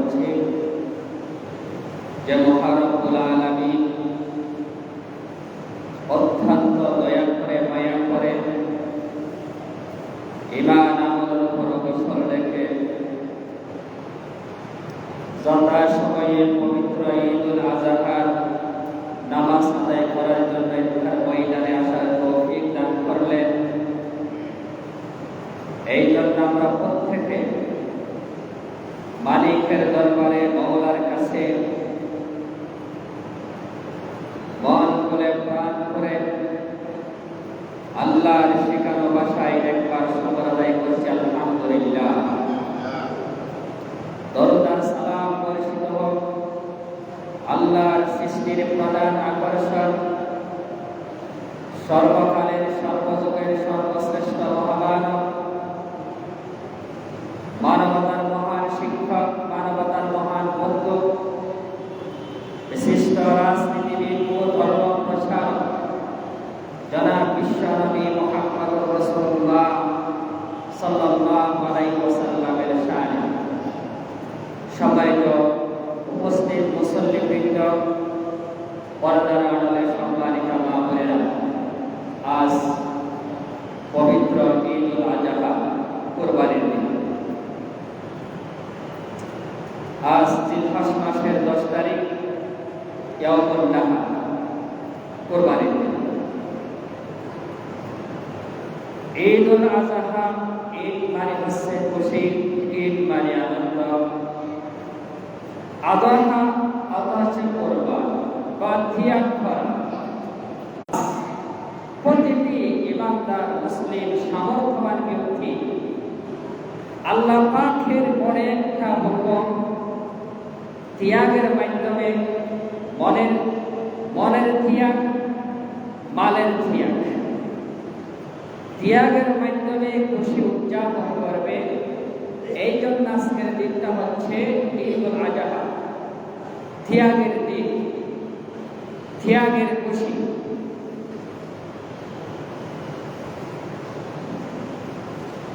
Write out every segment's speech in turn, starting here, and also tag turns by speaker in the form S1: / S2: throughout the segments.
S1: করছি যে মহান রব্বুল আলামিন অত্যন্ত দয়া করে মায়া করে ঈমান আমলের উপর অবিচল রেখে যথাসময়ে পবিত্র ঈদুল আজহার নামাজ আদায় করার জন্য ঈদগাহ ময়দানে আসার তৌফিক দান করলেন। এই জন্য আমরা প্রত্যেকে মালিকের দরবারে মওলার কাছে মন খুলে প্রাণ করে আল্লাহর শেখানো ভাষায় একবার শুকর আদায় করছি আলহামদুলিল্লাহ। দরুদ আর সালাম বর্ষিত হোক আল্লাহর সৃষ্টির প্রধান আকর্ষণ, সর্বকালের সর্বযুগের সর্বশ্রেষ্ঠ মহামানব, মানবতার মহান শিক্ষক, মানবতার মহান বন্ধু, বিশিষ্ট রাজনীতিবিদ ও ধর্ম প্রচারক জনাব বিশ্বনবী মুহাম্মদুর রাসূলুল্লাহ সাল্লাল্লাহু আলাইহি ওয়াসাল্লামের শানে সম্মানিত উপস্থিত মুসল্লিবৃন্দ, পর্দার আড়ালে সম্মানিত মা বোনেরা, আজ পবিত্র ঈদুল আজহা কুরবানির দিন। আজ জিলহজ মাসের 10 তারিখ ইয়াউমুন নাহর, কুরবানির দিন। ঈদুল আজহা, ঈদ মানে হচ্ছে খুশি, ঈদ মানে আনন্দ। আজহা হচ্ছে কোরবান বা ত্যাগ করা। প্রতিটি ইমানদার মুসলিম সামর্থ্যবান ব্যক্তি আল্লাহ পাকের বড় একটা হুকুম ত্যাগের মাধ্যমে মনের ত্যাগ, মালের ত্যাগ, ত্যাগের মাধ্যমে খুশি উদযাপন করবে। এই জন্য আজকের দিনটা হচ্ছে ঈদুল আজহা, ত্যাগের দিন, ত্যাগের খুশি।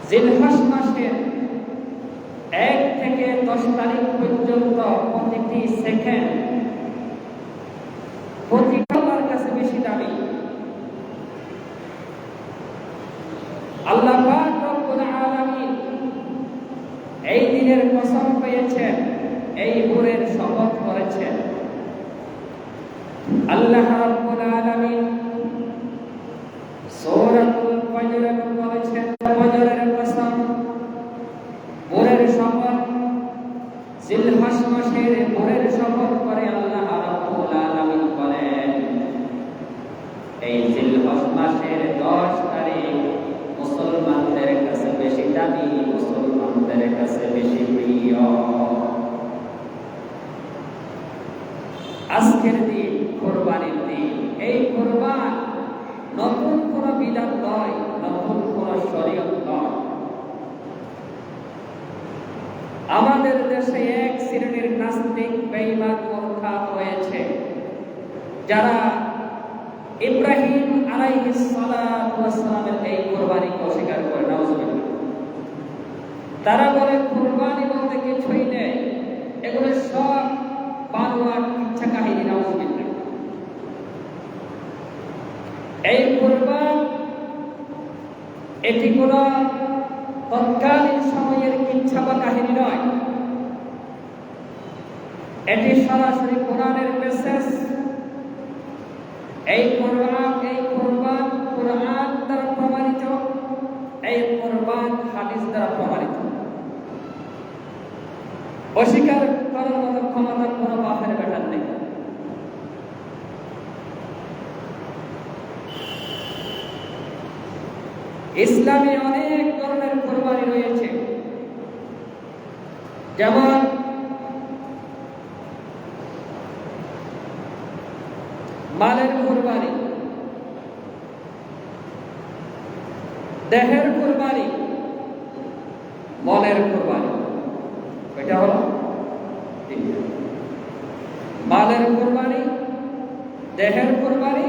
S1: জিলহজ মাসের 1 থেকে 10 তারিখ পর্যন্ত প্রতিটি সেকেন্ড আল্লাহর কাছে বেশি দামি। আল্লাহ পাক রব্বুল আলামিন এই দিনের কসম পেয়েছেন, এই ভোরের শপথ করেছেন। আল্লাহ রাব্বুল আলামিন সূরাতুল ফজরে বলেছেন, ফজরের কসম, ভোরের শপথ, জিলহজ মাসের ভোরের শপথ করে আল্লাহ রাব্বুল আলামিন বলেন, এই জিলহজ মাসের 10 তারিখ মুসলমানদের কাছে বেশি দামি, মুসলমানদের কাছে বেশি প্রিয়। আজকের দিন কুরবানির দিন। এই কুরবান নতুন কোন বিধান নয়, নতুন কোন শরীয়ত নয়। আমাদের দেশে এক শ্রেণীর নাস্তিক বেঈমান মুরতাদ হয়েছে, যারা ইব্রাহিম আলাইহিস সালাতু ওয়াস সালামের এই কুরবানিকে অস্বীকার করে। নাউজুবিল্লাহ। তারা বলে কুরবানি বলতে কিছুই নেই, এগুলো সব বানোয়াট ইচ্ছা কাহিনী। নাউজুবিল্লাহ। এই কুরবান এটি কোন তৎকালীন সময়ের ইচ্ছা বা কাহিনী নয়, এটি সরাসরি কোরআনের মেসেজ। এই কুরবান কোরআন দ্বারা প্রমাণিত, এই কুরবান হাদিস দ্বারা প্রমাণিত। অস্বীকার করার মতো ক্ষমতা কোনো বাপের বেটার নেই। ইসলামে অনেক ধরনের কুরবানি রয়েছে, যেমন মালের কুরবানি, দেহের কুরবানি, মনের কুরবানি। এটা হলো মালের কুরবানি, দেহের কুরবানি,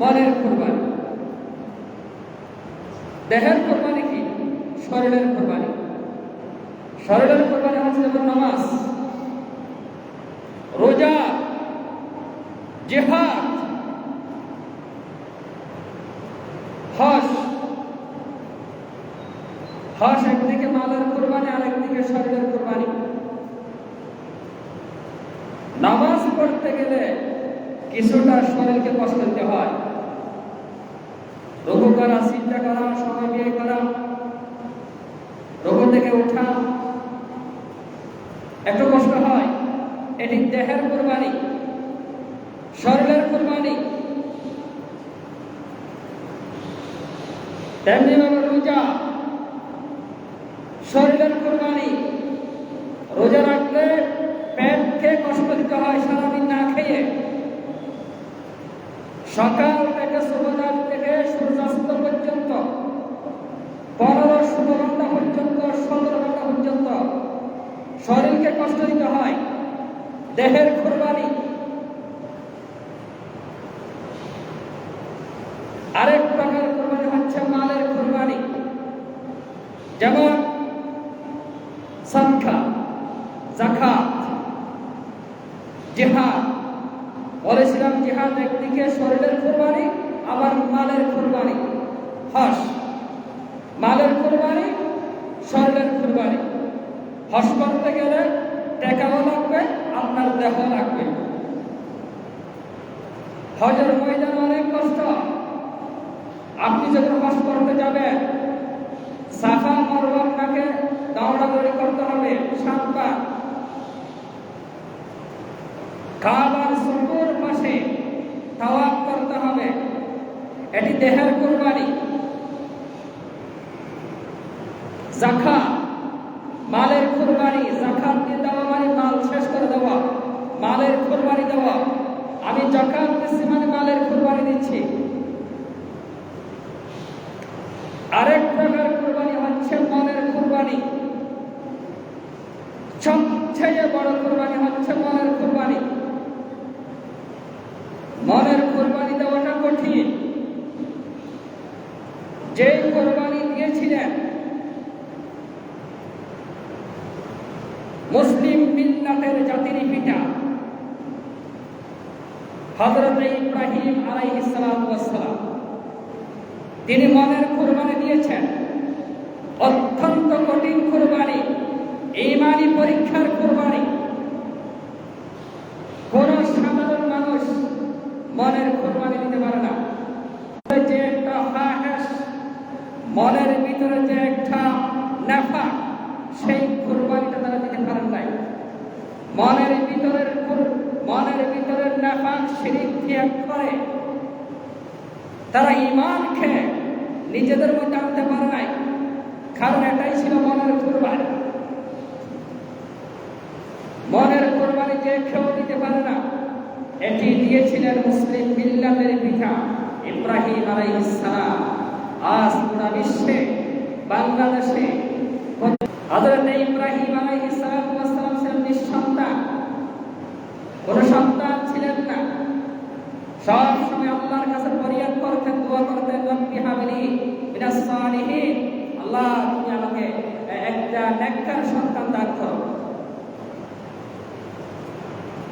S1: মনের কুরবানি। দেহের কুরবানি কি? শরীরের কুরবানি। শরীরের কুরবানি হচ্ছে যেমন নামাজ, রোজা, জিহাদ, হজ। হজ একদিকে মালের কুরবানি, আরেকদিকে শরীরের কুরবানি। নামাজ পড়তে গেলে কিছুটা শরীরকে কষ্ট দিতে হয়, রুকু করা, সিজদা করা, সময় ব্যয় করা, রুকু থেকে ওঠা একটু কষ্ট হয়। এটি দেহের কুরবানি, শরীরের কুরবানি। তেমনি ভাবে রোজা শরীরের কুরবানি। রোজা রাখলে পেটকে কষ্ট দিতে হয় সারাদিন না খেয়ে। সকাল থেকে সুবহান থেকে সূর্যাস্ত পর্যন্ত 15-16 ঘন্টা পর্যন্ত, 17 ঘন্টা পর্যন্ত শরীরকে কষ্ট দিতে হয়। দেহের কুরবানি। আরেক প্রকার কুরবানি হচ্ছে মালের কুরবানি, যেমন সাদকা, যাকাত, জিহাদ। বলেছিলাম জিহাদ একদিকে শরীরের কুরবানি, আবার মালের কুরবানি। হজ মালের কুরবানি, শরীরের কুরবানি। হজ করতে গেলে টাকাও লাগবে, আপনার দেহ লাগবে। হজের ময়দান অনেক কষ্ট। আপনি যখন হজ করতে যাবেন, সাফা মারওয়াকে দৌড়াদৌড়ি করতে হবে 7 বার। কাবার চতুর্পাশে তাওয়াফ করতে হবে। এটি দেহের কুরবানি। যাকাত মালের কুরবানি। যাকাত দিয়ে দেওয়া মানে মাল শেষ করে দেওয়া, মালের কুরবানি দেওয়া। আমি যাকাত দিচ্ছি মানে মালের কুরবানি দিচ্ছি। আরেক প্রকার কুরবানি হচ্ছে মনের কুরবানি। সবচেয়ে বড় কুরবানি হচ্ছে মনের কুরবানি। মনের কুরবানি দেওয়াটা কঠিন। যে কুরবানি দিয়েছিলেন মুসলিম মিল্লাতের জাতির পিতা হযরত ইব্রাহিম আলাইহিস সালাম, তিনি মনের কুরবানি দিয়েছেন। অত্যন্ত কঠিন কুরবানি, ঈমানি পরীক্ষার কুরবানি। কোন সাধারণ মানুষ মনের কুরবানি দিতে পারে না। যে একটা হাস, মনের ভিতরে যে একটা নেফাক, সেই কুরবানিটা তারা দিতে পারেন নাই। মনের ভিতরের নেফাক, শিরক ত্যাগ করে তারা ঈমানকে নিজেদের মধ্যে আনতে পারে নাই। কারণ এটাই ছিল মনের কুরবানি। মনের কুরবানি যে কেউ দিতে পারে না। এটি দিয়েছিলেন মুসলিম মিল্লাতের পিতা ইব্রাহিম আলাইহিস সালাম। আজ পুরা বিশ্বে, বাংলাদেশে হযরত ইব্রাহিম আলাইহিস সালাম ছিলেন নিঃসন্তান, কোন সন্তান ছিলেন না। সব সময় আল্লাহর কাছে ফরিয়াদ করতেন, দোয়া করতেন, রব্বি হাবলি মিনাস সালিহিন, আল্লাহ তুমি আমাকে একটা নেককার সন্তান দান করো।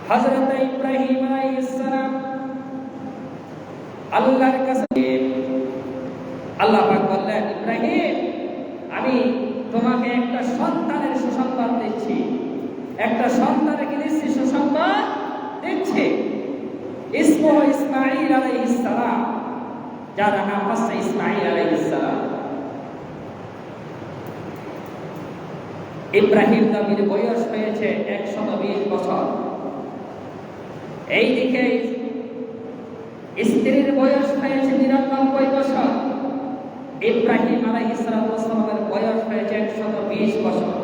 S1: হযরত ইব্রাহিম আলাইহিস সালাম আল্লাহর কাছে, আল্লাহ পাক বললেন, ইব্রাহিম আমি তোমাকে একটা সন্তানের সুসংবাদ দিচ্ছি, একটা সন্তানের কি দিচ্ছি? সুসংবাদ দিচ্ছি। ইসমুহু ইসমাঈল আলাইহিস সালাম, যার নাম হচ্ছে ইসমাঈল আলাইহিস সালাম। ইব্রাহিম নবীর বয়স হয়েছে 120 বছর। এইদিকে স্ত্রীর বয়স হয়েছে 99 বছর। ইব্রাহিম আলাইহিস সালামের বয়স হয়েছে 120 বছর।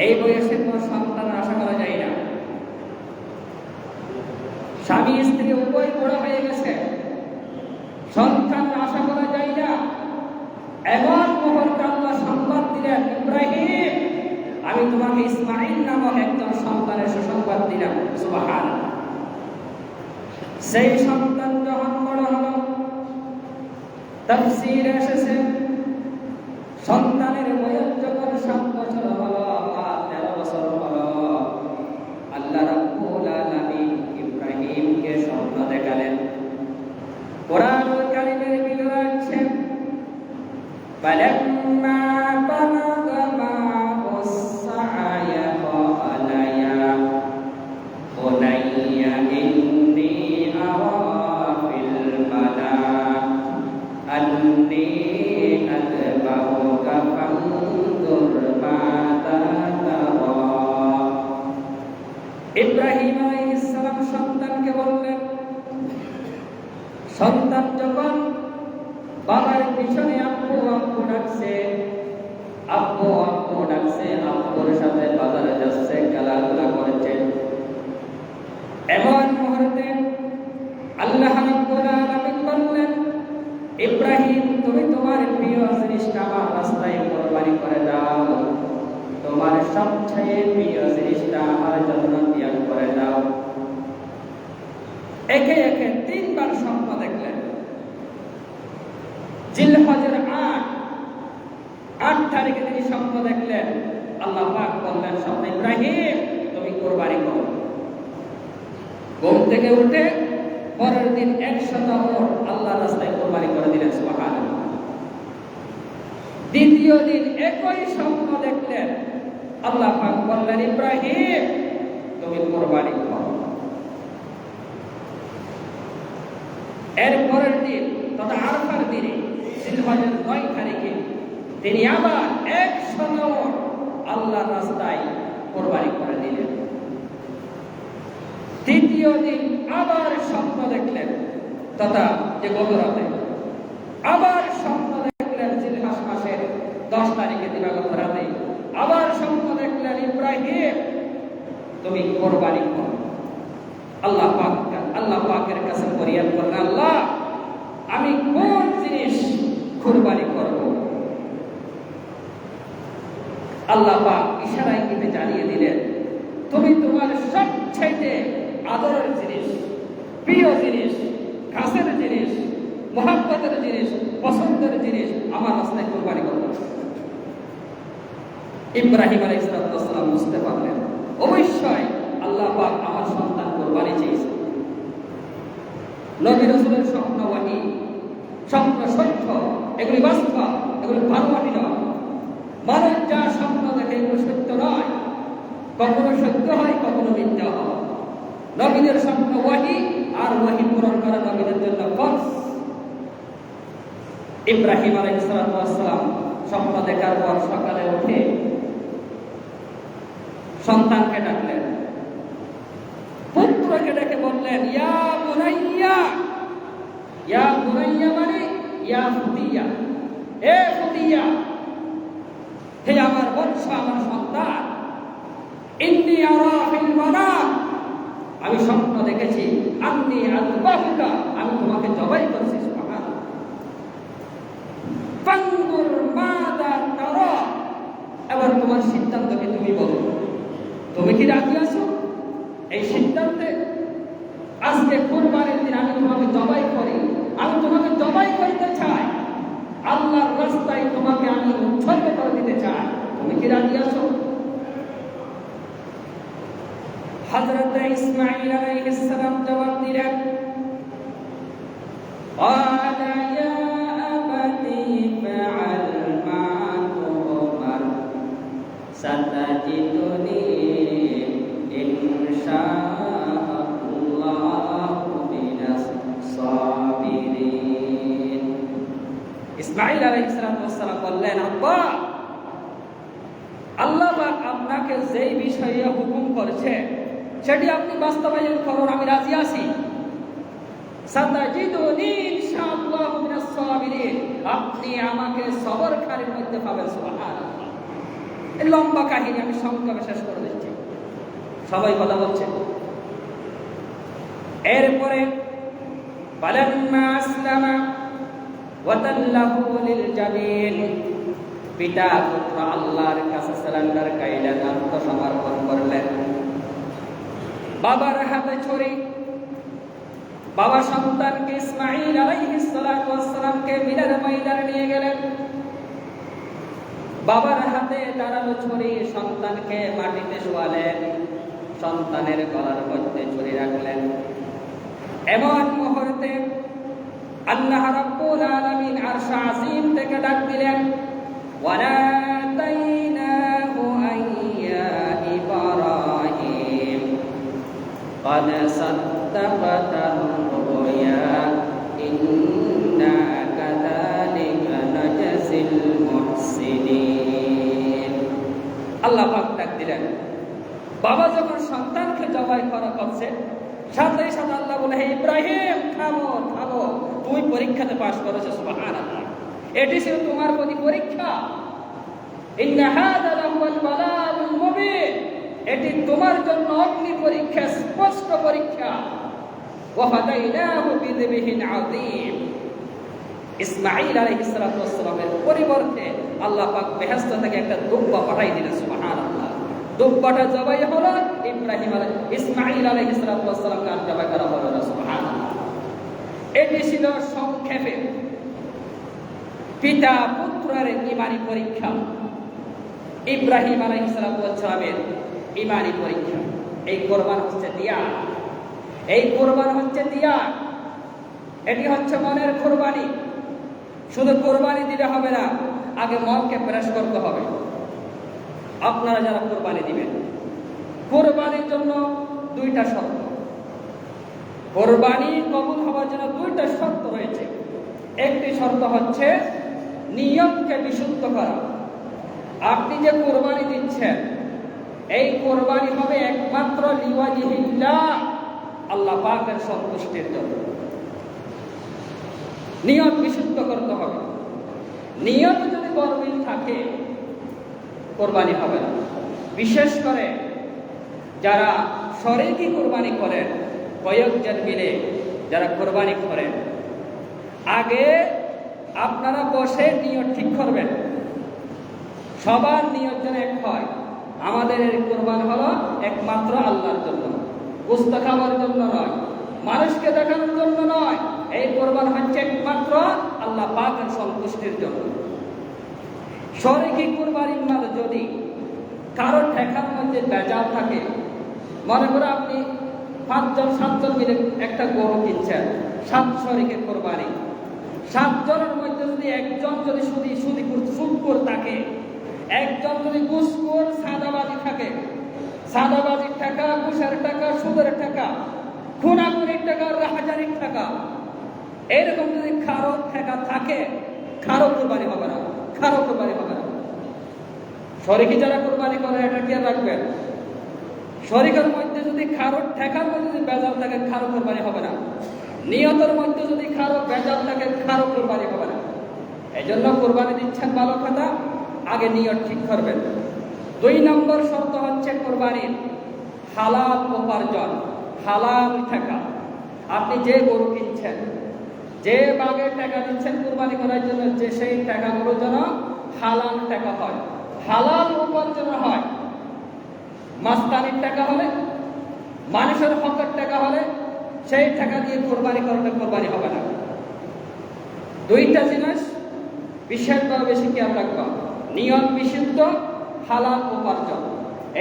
S1: এই বয়সে কোনো সন্তানের আশা করা যায় না। স্বামী স্ত্রী উভয় বড় হয়ে গেছে, সন্তানের আশা করা যায় না। এমন মুহূর্তে আল্লাহ সংবাদ দিলেন, ইব্রাহিম আমি তোমাকে ইসমাঈল নামক একজন সন্তানের সুসংবাদ দিলাম। সুবহানাল্লাহ। সেই সন্তান যখন বড় হলো, তাফসীরে এসেছে সন্তানের বয়স যখন 7 বছর হলো বা 13 বছর হলো, আল্লাহ রাব্বুল ইব্রাহিম আলাইহিস সালাম সন্তানকে বললেন, সন্তান যখন বাবার পিছনে আব্বু আব্বু ডাকছে, আব্বু আব্বু ডাকছে, আব্বুর সাথে বাজারে যাচ্ছে, খেলাধুলা করছে, এমন মুহূর্তে আল্লাহ রাব্বুল আলামিন বললেন, ইব্রাহিম তুমি তোমার প্রিয় জিনিসটা আমার রাস্তায় কোরবানি করে দাও, তোমার সবচেয়ে প্রিয় জিনিসটা আমার জন্য ত্যাগ করে দাও। একে একে 3 বার স্বপ্ন দেখলেন। জিলহজের 8 তারিখে তিনি স্বপ্ন দেখলেন। আল্লাহ পাক বললেন স্বপ্নে, ইব্রাহিম তুমি কোরবানি করো। ঘুম থেকে উঠে পরের দিন 100 উট আল্লাহর রাস্তায় কোরবানি করে দিলেন। সুবহানাল্লাহ। দ্বিতীয় দিন একই স্বপ্ন দেখলেন। আল্লাহ পাক বললেন, ইব্রাহিম তুমি কোরবানি করো। এর পরের দিন তথা আরাফার দিনে জিলহজের 9 তারিখে তিনি আবার 100 উট আল্লাহর রাস্তায় কোরবানি করে দিলেন। তৃতীয় দিন আবার স্বপ্ন দেখলেন, তথা যে গভীরতে আবার স্বপ্ন দেখলেন জিলহজ মাসের 10 তারিখে দিবাগত রাতে আবার স্বপ্ন দেখলেন, ইব্রাহিম তুমি কোরবানি করো। আল্লাহ পাকের কাছে ফরিয়াদ করলেন, আল্লাহ আমি কোন জিনিস কোরবানি করব? আল্লাহ পাক ইশারায় কিন্তু জানিয়ে দিলেন, তুমি তোমার সবচেয়ে আদরের জিনিস, প্রিয় জিনিস, কাছের জিনিস, মহব্বতের জিনিস, পছন্দের জিনিস আমার রাস্তায় কোরবানি করো। ইব্রাহিম আলাইহিস সালাম বুঝতে পারলেন অবশ্যই আল্লাহ পাক আমার সন্তান কোরবানি চেয়েছে। নবী রাসূলের স্বপ্ন ওয়াহী, স্বপ্ন সত্য, এগুলি বাস্তব, এগুলি বানোয়াটি নয়। মানুষ যা স্বপ্ন দেখে এগুলো সত্য নয়, কখনো সত্য হয়, কখনো মিথ্যা হয়। নবীদের স্বপ্ন ওয়াহী, আর ওয়াহী পূরণ করা নবীদের জন্য ফরজ। ইব্রাহিম আলাইহিস সালাম স্বপ্ন দেখার পর সকালে উঠে সন্তানকে ডাকলেন, পুত্রকে ডেকে বললেন, ইয়া বুনাইয়া। ইয়া বুনাইয়া মানে ইয়া ফুতিয়া, এ ফুতিয়া, হে আমার বৎস, আমার সন্তান, ইন্নী আরা ফিল মানাম, আমি স্বপ্ন দেখেছি, আন্নী আযবাহুকা, আমি তোমাকে জবাই করছি। সুবহানাল্লাহ। ফানজুর মাযা তারা, এবার তোমার সিদ্ধান্তকে তুমি বলো, তুমি কি রাজি আছো এই সিদ্ধান্তে? আজকে কুরবানির দিন আমি তোমাকে জবাই করি, আমি তোমাকে জবাই করতে চাই, আল্লাহর রাস্তায় তোমাকে আমি উৎসর্গ করে দিতে চাই, তুমি কি রাজি আছো? হযরত ইসমাঈল আলাইহিস সালাম জবাব দিলেন, ক্বালা ইয়া আবাতি ফাআল মা তুমার সাতাজিদুনি ইনশাআল্লাহু মিনাস সাবিরিন। ইসমাঈল আলাইহিস সালাম বললেন, আব্বা, আল্লাহ পাক আপনাকে যেই বিষয়ে হুকুম করেছে সেটি আপনি বাস্তবায়ন করুন, আমি রাজি আছি। সাতাজিদুনি ইনশাআল্লাহু মিনাস সাবিরিন, আপনি আমাকে সবরকারীর মধ্যে পাবেন। সুবহানাল্লাহ। এই লম্বা কাহিনী আমি সংক্ষেপে শেষ করে দিচ্ছি, সবাই কথা বলছে। এরপরে ফালাম্মা আসলামা ওয়া তাল্লাহু লিল জাবিন, পিতা পুত্র আল্লাহর কাছে সারেন্ডার কাইলেন, আত্মসমর্পণ করলেন। বাবার হাতে ছুরি, বাবা সন্তানকে ইসমাঈল আলাইহিস সালামকে মিনার ময়দানে নিয়ে গেলেন। বাবার হাতে দাঁড়ানো ছুরি, সন্তানকে মাটিতে শোয়ালেন, সন্তানের গলার মধ্যে ছুরি রাখলেন। এমন মুহূর্তে আল্লাহ রাব্বুল আলামিন আরশ আজিম থেকে ডাক দিলেন, ওয়ানাদাইনাহু আইয়া ইব্রাহিম قد صدقت الرؤيا إنا كذلك نجزي المحسنين। আল্লাহ পাক ডাক দিলেন, বাবা যখন সন্তানকে জবাই করা করছে, সাথে সাথে আল্লাহ বলে, হে ইব্রাহিম থামো থামো, তুমি পরীক্ষাতে পাস করেছো, সুবহানাল্লাহ। এটি ছিল তোমার প্রতি পরীক্ষা। ইন্না হাযা লাহুল বালাউল মুবিন, এটি তোমার জন্য অগ্নি পরীক্ষা, স্পষ্ট পরীক্ষা। ওয়া হাদাইনাহু বিযিবহিন আযীম। ইসমাঈল আলাইহিস সালাতু ওয়াস সালামের পরিবর্তে আল্লাহ পাক বেহেশত থেকে একটা দুব্বা পাঠাই দিলেন, সুবহানাল্লাহ। দুব্বাটা জবাই হলো, ইসমাঈল আলাইহিস সালাতু ওয়াস সালামকে আর জবাই করা হলো না, সুবহানাল্লাহ। এটি ছিল সংক্ষেপে পিতা পুত্রের ঈমানি পরীক্ষা, ইব্রাহিম আলাইহিস সালাতু ওয়াস সালামের ঈমানি পরীক্ষা। এই কুরবান হচ্ছে দিয়া, এই কুরবান হচ্ছে দিয়া, এটি হচ্ছে মনের কুরবানি। শুধু কুরবানি দিলে হবে না, আগে মনকে ফ্রেশ করতে হবে। আপনারা যারা কুরবানি দিবেন, কুরবানির জন্য দুইটা শর্ত। কুরবানি কবুল হওয়ার জন্য দুইটা শর্ত রয়েছে। একটি শর্ত হচ্ছে নিয়তকে বিশুদ্ধ করা। আপনি যে কুরবানি দিচ্ছেন, এই কুরবানি হবে একমাত্র লিওয়াজিহিল্লাহ, আল্লাহ পাকের সন্তুষ্টির জন্য। নিয়ত বিশুদ্ধ করতে হবে। নিয়ত যদি গরমিল থাকে, কুরবানি হবে না। বিশেষ করে যারা শরীকি কুরবানি করেন, কয়েকজন মিলে যারা কুরবানি করেন, আগে আপনারা বসে নিয়ত ঠিক করবেন। সবার নিয়ত যেন এক হয়। আমাদের এই কুরবান হলো একমাত্র আল্লাহর জন্য, গোশত খাওয়ার জন্য নয়, মানুষকে দেখানোর জন্য নয়। এই কুরবান হচ্ছে একমাত্র আল্লাহ পাকের সন্তুষ্টির জন্য। শরীকি কুরবানির মাল যদি কারো ঠেকার মধ্যে বেজাল থাকে, মনে করে আপনি 5-7 মিলে একটা গরু কিনছেন, 7 শরীকের কুরবানি, 7 জনের মধ্যে যদি একজন যদি সুদখোর থাকে, একজন যদি ঘুষখোর সাদাবাজি থাকে, সাদাবাজির টাকা, ঘুষের টাকা, সুদের টাকা, খুনাখুনির টাকা, রাহাজানির টাকা, এরকম যদি কারো ঠেকা থাকে, কারো কুরবানি হবে না, কারো কুরবানি হবে না। শরীকি যারা কুরবানি করে এটা খেয়াল রাখবেন। শরীকের মধ্যে যদি কারো ঠেকার মধ্যে যদি বেজাল থাকে, কারো কুরবানি হবে না। নিয়তের মধ্যে যদি কারো বেজাল থাকে, কারো কুরবানি হবে না। এই জন্য কুরবানি দিচ্ছেন ভালো কথা, আগে নিয়ত ঠিক করবেন। 2 নম্বর শর্ত হচ্ছে কুরবানির হালাল উপার্জন, হালাল টাকা। আপনি যে গরু কিনছেন, যে বাগের টাকা দিচ্ছেন কুরবানি করার জন্য, যে সেই টাকাগুলো যেন হালাল টাকা হয়, হালাল উপার্জন হয়। মাস্তানির টাকা হলে, মানুষের হকের টাকা হলে, সেই টাকা দিয়ে কুরবানি করলে কুরবানি হবে না। 2টা জিনিস বিশেষভাবে বেশি খেয়াল রাখবা, নিয়ত বিশুদ্ধ, হালাল উপার্জন।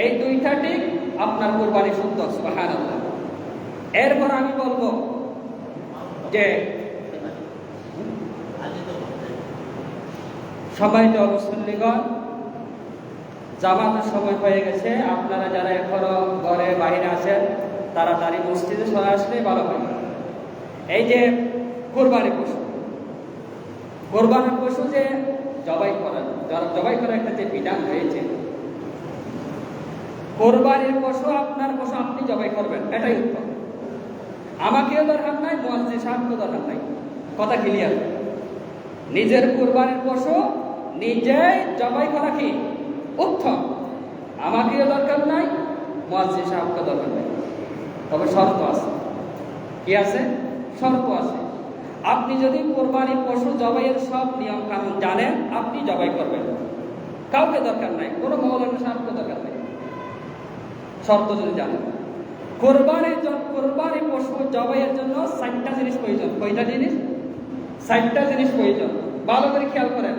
S1: এই 2টা ঠিক, আপনার কুরবানি শুদ্ধ, সুবহানাল্লাহ। এরপর আমি বলবো যে সম্মানিত মুসল্লিগণ, জামাতের সময় হয়ে গেছে। আপনারা যারা এখনো ঘরে বাইরে আছেন, তাড়াতাড়ি মসজিদে চলে আসলে ভালো হয়। এই যে কুরবানি পশু, কুরবানির পশু যে জবাই করার একটা যে বিধান রয়েছে, কুরবানির পশু আপনার পশু আপনি জবাই করবেন, এটাই উত্তম। আমাকেও দরকার নাই, মুয়াজ্জিন সাহেবকেও দরকার নাই, কথা ক্লিয়ার। নিজের কুরবানির পশু নিজেই জবাই করা কি উত্তম। আমাকেও দরকার নাই, মুয়াজ্জিন সাহেবকেও দরকার নাই। তবে শর্ত আছে। কি আছে? শর্ত আছে। আপনি যদি কুরবানির পশু জবাইয়ের সব নিয়ম কানুন জানেন, আপনি জবাই করবেন, কাউকে দরকার নাই, কোনো মৌলানা সাহেবকে দরকার নেই। শর্ত যদি জানেন। কুরবানি পশু জবাইয়ের জন্য 4টা জিনিস প্রয়োজন। কয়টা জিনিস? 4টা জিনিস প্রয়োজন। ভালো করে খেয়াল করেন।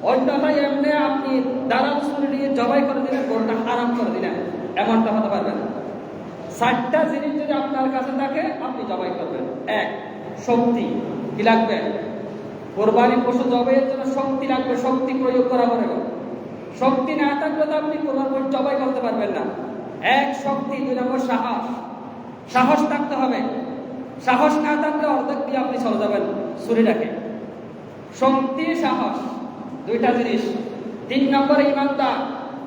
S1: অন্যথায় এমনি আপনি দাঁড়ান শুনে নিয়ে জবাই করে দিলেন, গরুটা হারাম করে দিলেন, এমনটা হতে পারবে না। 4টা জিনিস যদি আপনার কাছে থাকে, আপনি জবাই করবেন। 1, শক্তি। কি লাগবে? কুরবানি পশু জবাইয়ের জন্য শক্তি লাগবে, শক্তি প্রয়োগ করা হবে। শক্তি না থাকলে তো আপনি কুরবানি পশু জবাই করতে পারবেন না। 1, শক্তি। 2 নম্বর সাহস। সাহস থাকতে হবে। সাহস না থাকলে অর্ধেক দিয়ে আপনি চলে যাবেন ছুরি রাখে। শক্তি, সাহস, 2টা জিনিস। 3 নম্বর ইমানদার।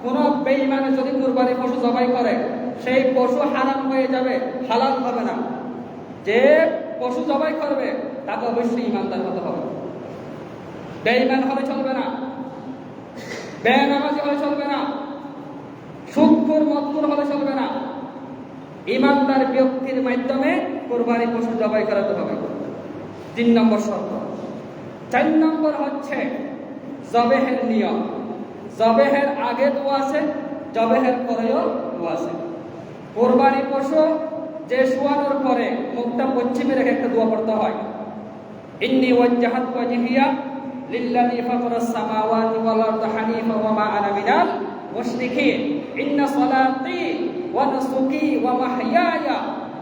S1: কোন বেঈমানে যদি কুরবানি পশু জবাই করে, সেই পশু হারাম হয়ে যাবে, হালাল হবে না। যে পশু জবাই করবে তাকে অবশ্যই ইমানদার হতে হবে। বেঈমান হলে চলবে না, বেনামাজি হলে চলবে না, সুদখোর মদখোর হলে চলবে না। ইমানদার ব্যক্তির মাধ্যমে কুরবানি পশু জবাই করাতে হবে। 3 নম্বর শর্ত। 4 নম্বর হচ্ছে জবেহের নিয়ম। জবেহের আগে দোয়া আছে, জবেহের পরেও দোয়া আছে। কুরবানি পশু যে শোয়ানোর পরে মুখটা পশ্চিমে রেখে একটা দোয়া পড়তে হয়। ইন্নী ওয়াজ্জাহাতু ওয়াজহিয়া লিল্লাযী ফাতারাস সামাওয়াতি ওয়াল আরদা হানিফা ওয়া মা আনা মিনাল মুশরিকিন ইন্না সালাতি ওয়া নুসুকি ওয়া মাহইয়ায়া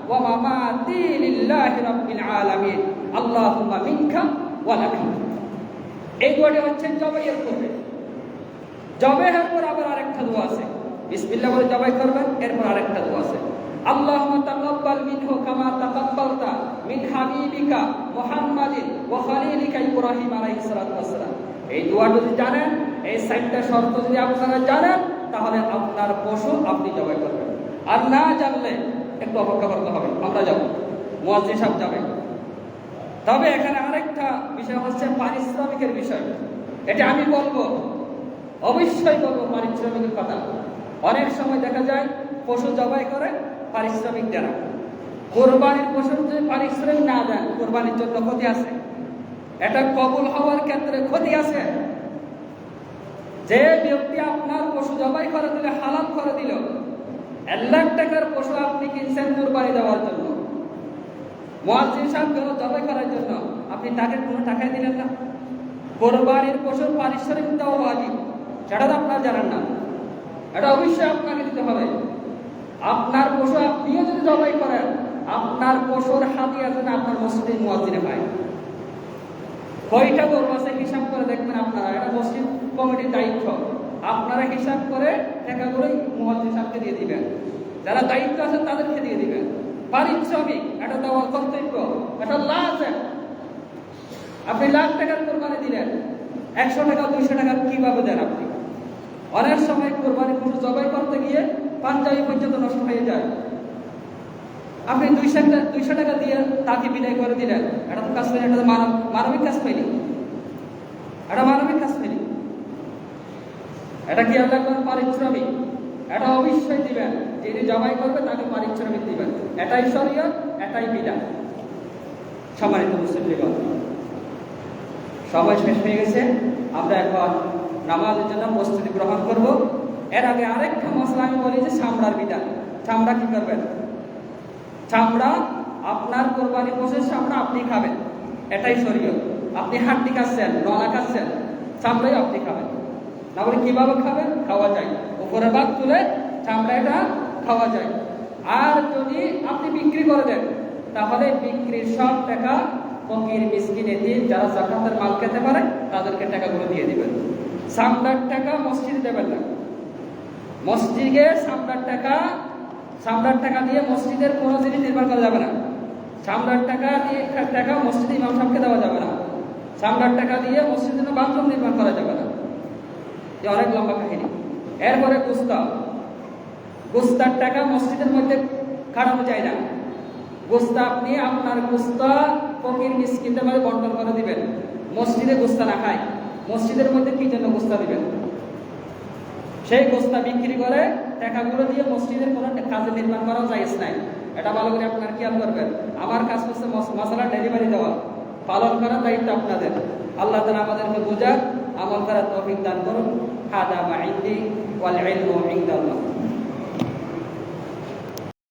S1: ওয়া মামাতি লিল্লাহি রাব্বিল আলামিন আল্লাহুম্মা মিনকা ওয়া লাকা। এই দোয়াটি হচ্ছে জবাইয়ের পরে। জবাইয়ের পর আবার আরেকটা দোয়া আছে, বিসমিল্লাহ বলে জবাই করবেন, এরপর আরেকটা দোয়া আছে, আল্লাহুম্মা তাকাব্বাল মিনহু কামা তাকাব্বালতা মিন হাবিবিকা মুহাম্মাদিন ওয়া খলিলিকা ইব্রাহিম আলাইহিস সালাতু ওয়াস সালাম। এই দোয়া যদি জানেন, এই 4টা শর্ত যদি আপনারা জানেন, তাহলে আপনার পশু আপনি জবাই করবেন। আর না জানলে একটু অপেক্ষা করতে হবে, আমরা যাব, মুয়াজ্জিন সাহেব যাবে। তবে এখানে আরেকটা বিষয় হচ্ছে পারিশ্রমিকের বিষয়। এটা আমি বলবো, অবশ্যই বলবো পারিশ্রমিকের কথা। অনেক সময় দেখা যায় পশু জবাই করে, পারিশ্রমিক দেন না। কোরবানির পশু যদি পারিশ্রমিক না দেন, কোরবানির জন্য ক্ষতি আছে, এটা কবুল হওয়ার ক্ষেত্রে ক্ষতি আছে। যে ব্যক্তি আপনার পশু জবাই করে দিলে, হালাল করে দিল, 1 লাখ টাকার পশু আপনি কিনছেন কোরবানি দেওয়ার জন্য, মুয়াজ্জিন সাহেব গেল জবাই করার জন্য, আপনি তাকে কোনো টাকাই দিলেন না। কোরবানির পশুর পারিশ্রমিক দেওয়া ওয়াজিব, সেটা তো আপনারা জানেন না, এটা অবশ্যই আপনাকে দিতে হবে। আপনার পশু আপনিও যদি জবাই করেন, আপনার পশুর হাদিয়া যেন আপনার মসজিদের মুয়াজ্জিনে পায়। কয়টা গরু আছে হিসাব করে দেখবেন আপনারা, এটা মসজিদ কমিটির দায়িত্ব। আপনারা হিসাব করে টাকাগুলোই মুয়াজ্জিন সাহেবকে দিয়ে দিবেন, যারা দায়িত্ব আছে তাদেরকে দিয়ে দিবেন। পারিশ্রমিক এটা দেওয়ার কর্তব্য, এটা লাজেম। আপনি লাখ টাকার কোরবানি দিলেন, 100 টাকা 200 টাকা কিভাবে দেন আপনি? অনেক সময় কোরবানি পশু জবাই করতে গিয়ে পাঞ্জাবি পর্যন্ত নষ্ট হয়ে যায়। আপনি 200 টাকা দিয়ে তাকে বিদায় করে দিলেন, এটা তো কাজ হয়নি, এটা তো মানবিক কাজ হয়নি, এটা মানবিক কাজ হয়নি। এটা কি আল্লাহ পারিশ্রমিক? এটা অবশ্যই দিবেন, যিনি জবাই করবে তাকে পারিশ্রমিক দিবেন। এটাই শরীয়ত, এটাই বিধান। সম্মানিত মুসলিমগণ, সময় শেষ হয়ে গেছে, আমরা এখন নামাজের জন্য প্রস্তুতি গ্রহণ করব। এর আগে আরেকটা মশলা আমি বলি যে চামড়ার বিধান। চামড়া কি করবেন? চামড়া আপনার কোরবানি পশুর চামড়া আপনি খাবেন, এটাই শরীয়ত। আপনি হাড্ডি খাচ্ছেন, নলা খাচ্ছেন, চামড়াই আপনি খাবেন। না বলে কিভাবে খাবেন? খাওয়া যায়, উপরে ভাগ তুলে চামড়া এটা খাওয়া যায়। আর যদি আপনি বিক্রি করে দেন, তাহলে বিক্রির সব টাকা ফকির মিসকিন এতিম যারা যাকাতের মাল খেতে পারে তাদেরকে টাকাগুলো দিয়ে দিবেন। চামড়ার টাকা মসজিদে দেবেন না। মসজিদে চামড়ার টাকা দিয়ে মসজিদের কোনো জিনিস নির্মাণ করা যাবে না। চামড়ার টাকা দিয়ে টাকা মসজিদে ইমাম সাহেবকে দেওয়া যাবে না। চামড়ার টাকা দিয়ে মসজিদের বাথরুম নির্মাণ করা যাবে না। যে অনেক লম্বা কাহিনী। এরপরে গুস্তার টাকা মসজিদের মধ্যে খাটানো যায় না। গুস্তা আপনি আপনার গুস্তা ফকির মিসকিনদের মধ্যে বন্টন করে দিবেন। মসজিদে গুস্তা না খায়, মসজিদের মধ্যে কি জন্য গুস্তা দিবেন? সেই গুস্তা বিক্রি করে টাকাগুলো দিয়ে মসজিদের কোনো কাজে নির্মাণ করা জায়েজ নাই। এটা ভালো করে আপনার খেয়াল করবেন। আমার কাজ হচ্ছে মশলা ডেলিভারি দেওয়া, পালন করার দায়িত্ব আপনাদের। আল্লাহ তাআলা আমাদেরকে বোঝার আমল করার তৌফিক দান করুন। হাদা মা ইনদি ওয়াল ইলমু ইনদাল্লাহ।